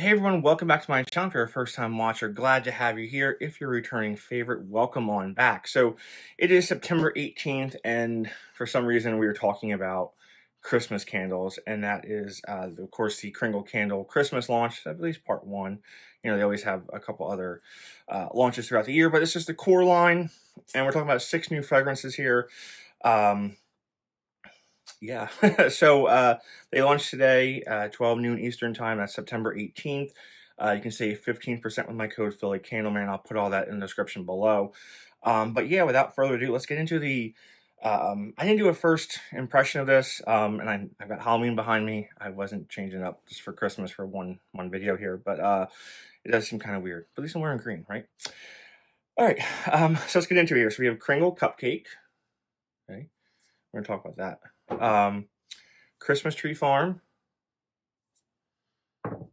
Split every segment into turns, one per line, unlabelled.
Hey everyone, welcome back to my channel. If you're a first time watcher, glad to have you here. If you're a returning favorite, welcome on back. So it is September 18th, and for some reason we were talking about Christmas candles, and that is, of course, the Kringle Candle Christmas launch, at least part one. You know, they always have a couple other launches throughout the year, but this is the core line, and we're talking about 6 new fragrances here. Yeah, so they launched today, 12 noon Eastern time. That's September 18th. You can save 15% with my code phillycandleman. I'll put all that in the description below. But yeah, without further ado, let's get into the. I didn't do a first impression of this, and I've got Halloween behind me. I wasn't changing up just for Christmas for one video here, but it does seem kind of weird. But at least I'm wearing green, right? All right, so let's get into it here. So we have Kringle Cupcake. Okay, we're gonna talk about that. Christmas Tree Farm,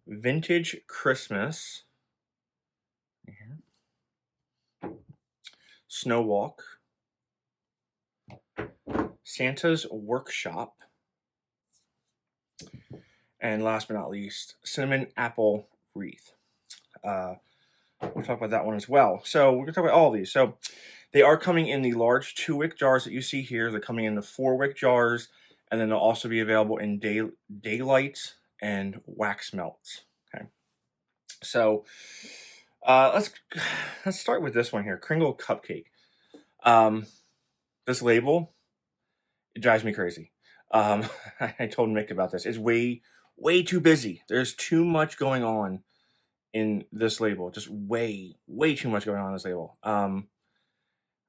Vintage Christmas, Snow Walk, Santa's Workshop, and last but not least, Cinnamon Apple Wreath. We'll talk about that one as well. So we're going to talk about all of these. So they are coming in the large 2-wick jars that you see here. They're coming in the 4-wick jars, and then they'll also be available in daylight and wax melts. Okay. So let's start with this one here, Kringle Cupcake. This label, it drives me crazy. I told Mick about this. It's way too busy. There's too much going on in this label, just way too much going on in this label.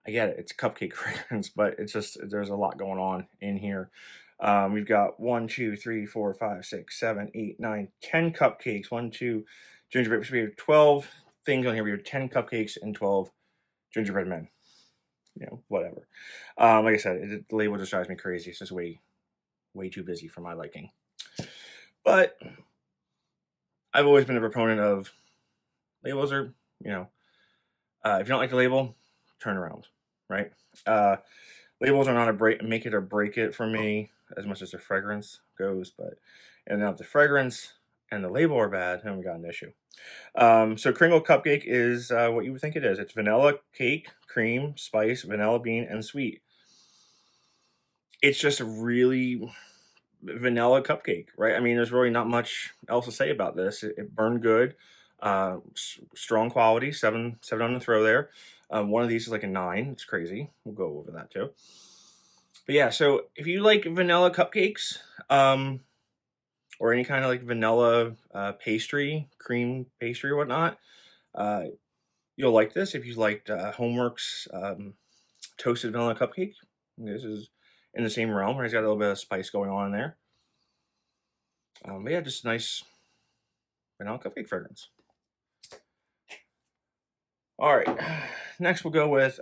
I get it, it's cupcake fragrance, but it's just, there's a lot going on in here. We've got 1, 2, 3, 4, 5, 6, 7, 8, 9, 10 cupcakes. 1, 2 gingerbread. We have 12 things on here. We have 10 cupcakes and 12 gingerbread men. You know, whatever. Like I said, the label just drives me crazy. It's just way too busy for my liking. But I've always been a proponent of labels are, you know, if you don't like the label, turn around, right? Labels are not a make it or break it for me as much as the fragrance goes, but and now if the fragrance and the label are bad, then we got an issue. So Kringle Cupcake is what you would think it is. It's vanilla cake, cream, spice, vanilla bean, and sweet. It's just a really vanilla cupcake, right? I mean, there's really not much else to say about this. It burned good, strong quality, 7 on the throw there. One of these is like a 9. It's crazy. We'll go over that too. But yeah, so if you like vanilla cupcakes, or any kind of like vanilla pastry, cream pastry or whatnot, you'll like this. If you liked Homeworks toasted vanilla cupcake, this is in the same realm, where it's got a little bit of spice going on in there. But yeah, just a nice vanilla cupcake fragrance. All right, next we'll go with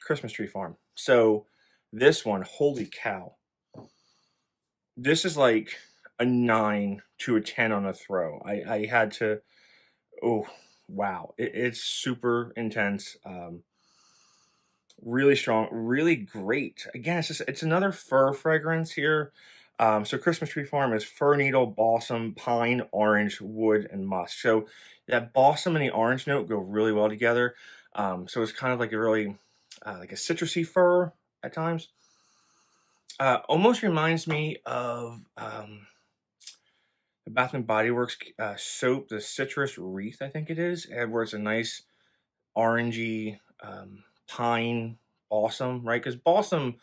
Christmas Tree Farm. So this one, holy cow, this is like a 9 to a 10 on a throw. I had to, oh wow, it's super intense, really strong, really great. Again, it's another fir fragrance here. So Christmas Tree Farm is Fir Needle, Balsam, Pine, Orange, Wood, and Musk. So that Balsam and the orange note go really well together. So it's kind of like a really, like a citrusy fir at times. Almost reminds me of the Bath & Body Works soap, the Citrus Wreath, I think it is, where it's a nice orangey pine balsam, right? Because balsam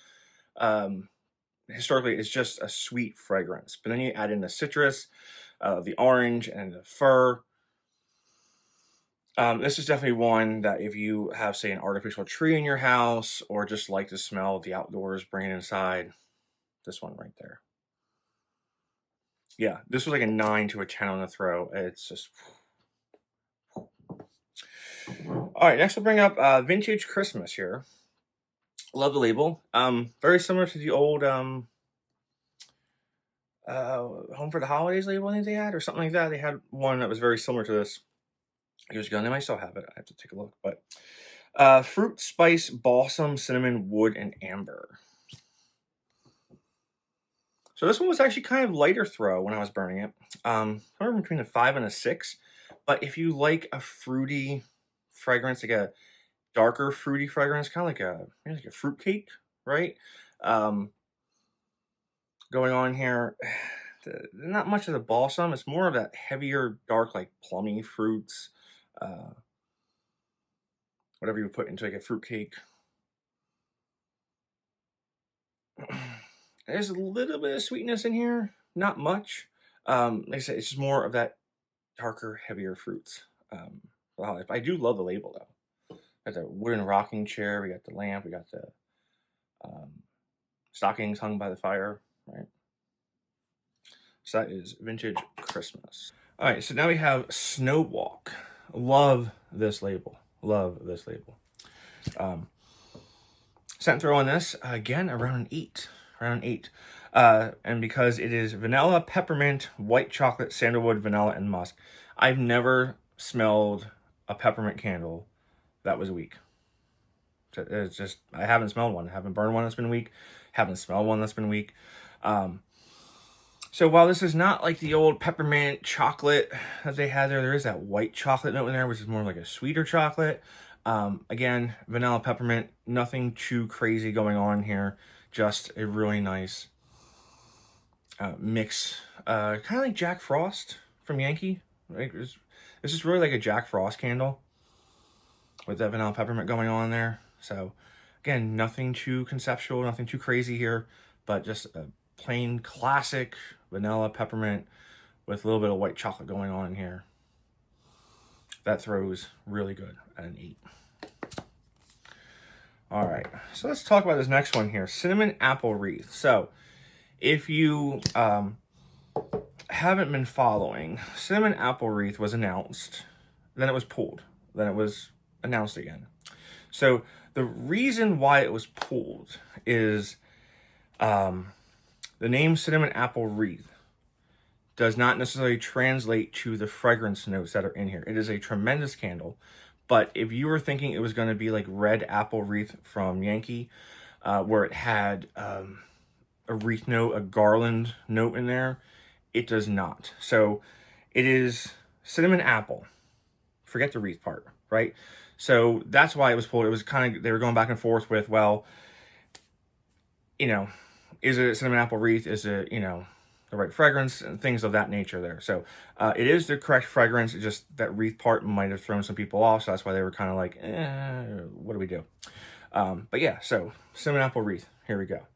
historically is just a sweet fragrance, but then you add in the citrus, the orange, and the fir. This is definitely one that if you have, say, an artificial tree in your house, or just like the smell of the outdoors, bring it inside, this one right there. Yeah, this was like a 9 to a 10 on the throw. It's just... All right, next we'll bring up Vintage Christmas here. Love the label. Very similar to the old Home for the Holidays label I think they had, or something like that. They had one that was very similar to this years ago. They might still have it. I have to take a look. But fruit, spice, balsam, cinnamon, wood, and amber. So this one was actually kind of lighter throw when I was burning it. Somewhere between a 5 and a 6. But if you like a fruity fragrance, like a darker fruity fragrance, kind of like maybe like a fruit cake, right? Going on here, not much of the balsam. It's more of that heavier, dark, like plummy fruits. Whatever you would put into like a fruit cake. There's a little bit of sweetness in here, not much. Like I said, it's just more of that darker, heavier fruits. I do love the label though. Got the wooden rocking chair, we got the lamp, we got the stockings hung by the fire, right? So that is vintage Christmas. All right, so now we have Snow Walk. Love this label. Love this label. Scent throw on this, again, around an 8. Around 8. And because it is vanilla, peppermint, white chocolate, sandalwood, vanilla, and musk. I've never smelled a peppermint candle that was weak. It's just, I haven't smelled one. I haven't burned one that's been weak. Haven't smelled one that's been weak. So while this is not like the old peppermint chocolate that they had there, there is that white chocolate note in there, which is more like a sweeter chocolate. Again, vanilla, peppermint, nothing too crazy going on here. Just a really nice mix. Kind of like Jack Frost from Yankee. Like, this is really like a Jack Frost candle with that vanilla peppermint going on there. So again, nothing too conceptual, nothing too crazy here, but just a plain classic vanilla peppermint with a little bit of white chocolate going on in here. That throws really good at an 8. All right, so let's talk about this next one here, Cinnamon Apple Wreath. So if you haven't been following, Cinnamon Apple Wreath was announced, then it was pulled, then it was announced again. So the reason why it was pulled is the name Cinnamon Apple Wreath does not necessarily translate to the fragrance notes that are in here. It is a tremendous candle, but if you were thinking it was going to be like Red Apple Wreath from Yankee, where it had a wreath note, a garland note in there, it does not. So it is cinnamon apple. Forget the wreath part, right? So that's why it was pulled. It was kind of, they were going back and forth with, well, you know, is it a cinnamon apple wreath? Is it, you know, the right fragrance and things of that nature there. So it is the correct fragrance. It's just that wreath part might have thrown some people off. So that's why they were kind of like, what do we do? But yeah, so cinnamon apple wreath. Here we go.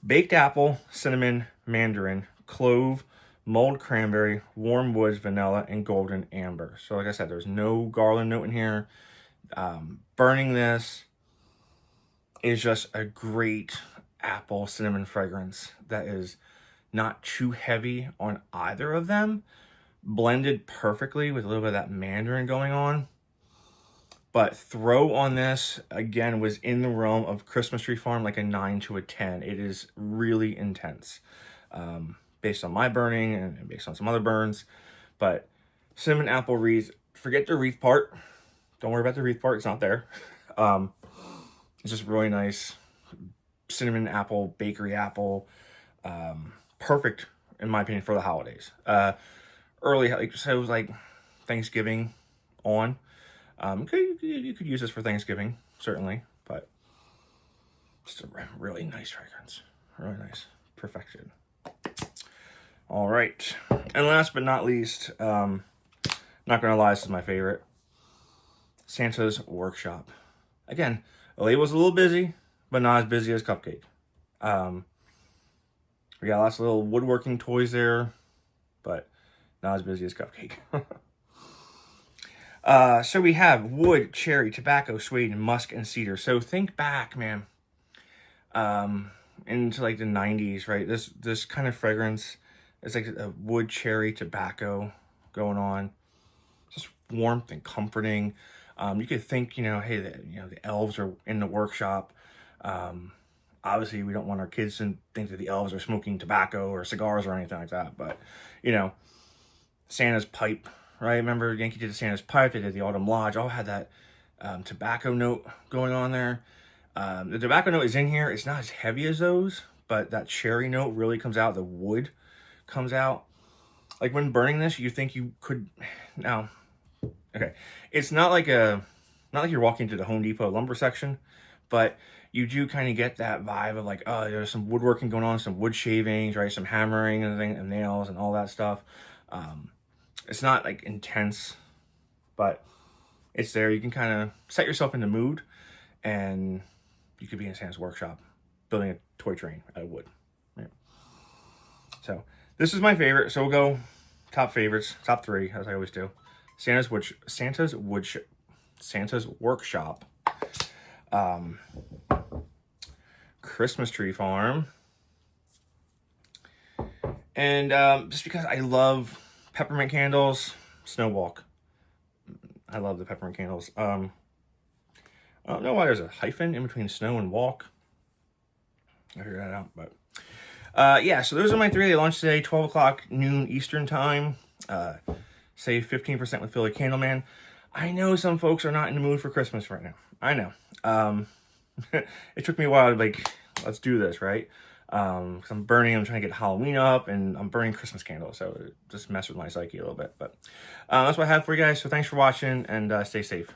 Baked apple, cinnamon, mandarin, clove, mulled cranberry, warm woods, vanilla, and golden amber. So like I said, there's no garland note in here. Burning this is just a great apple cinnamon fragrance that is not too heavy on either of them, blended perfectly with a little bit of that mandarin going on. But throw on this, again, was in the realm of Christmas Tree Farm, like a 9 to a 10. It is really intense, based on my burning and based on some other burns. But cinnamon apple wreath, forget the wreath part. Don't worry about the wreath part, it's not there. It's just really nice cinnamon apple, bakery apple, perfect in my opinion for the holidays. Early, like, so like Thanksgiving on. You could use this for Thanksgiving, certainly, but just a really nice fragrance. Really nice. Perfection. All right. And last but not least, not gonna lie, this is my favorite. Santa's Workshop. Again, the label's a little busy, but not as busy as CUPCAKE. We got lots of little woodworking toys there, but not as busy as CUPCAKE. So we have wood, cherry, tobacco, suede, musk, and cedar. So think back, man, into like the 90s, right? This kind of fragrance is like a wood, cherry, tobacco going on. Just warmth and comforting. You could think, you know, hey, the elves are in the workshop. Obviously, we don't want our kids to think that the elves are smoking tobacco or cigars or anything like that. But, you know, Santa's pipe, right? Remember Yankee did the Santa's pipe. They did the Autumn Lodge. All had that tobacco note going on there. The tobacco note is in here. It's not as heavy as those, but that cherry note really comes out. The wood comes out. Like when burning this, you think you could, now, okay, it's not like you're walking to the Home Depot lumber section, but you do kind of get that vibe of like, oh, there's some woodworking going on, some wood shavings, right? Some hammering and nails and all that stuff. It's not like intense, but it's there. You can kind of set yourself in the mood, and you could be in Santa's workshop building a toy train out of wood. Right? So this is my favorite. So we'll go top favorites, top 3, as I always do. Santa's Workshop, Christmas Tree Farm, and just because I love peppermint candles, Snow Walk. I love the peppermint candles. I don't know why there's a hyphen in between snow and walk. I figured that out, but yeah, so those are my 3. They launched today, 12 o'clock noon Eastern time. Save 15% with Philly Candleman. I know some folks are not in the mood for Christmas right now. I know. It took me a while to like, let's do this, right? Because I'm trying to get Halloween up, and I'm burning Christmas candles, so it just messed with my psyche a little bit. But that's what I have for you guys. So thanks for watching, and stay safe.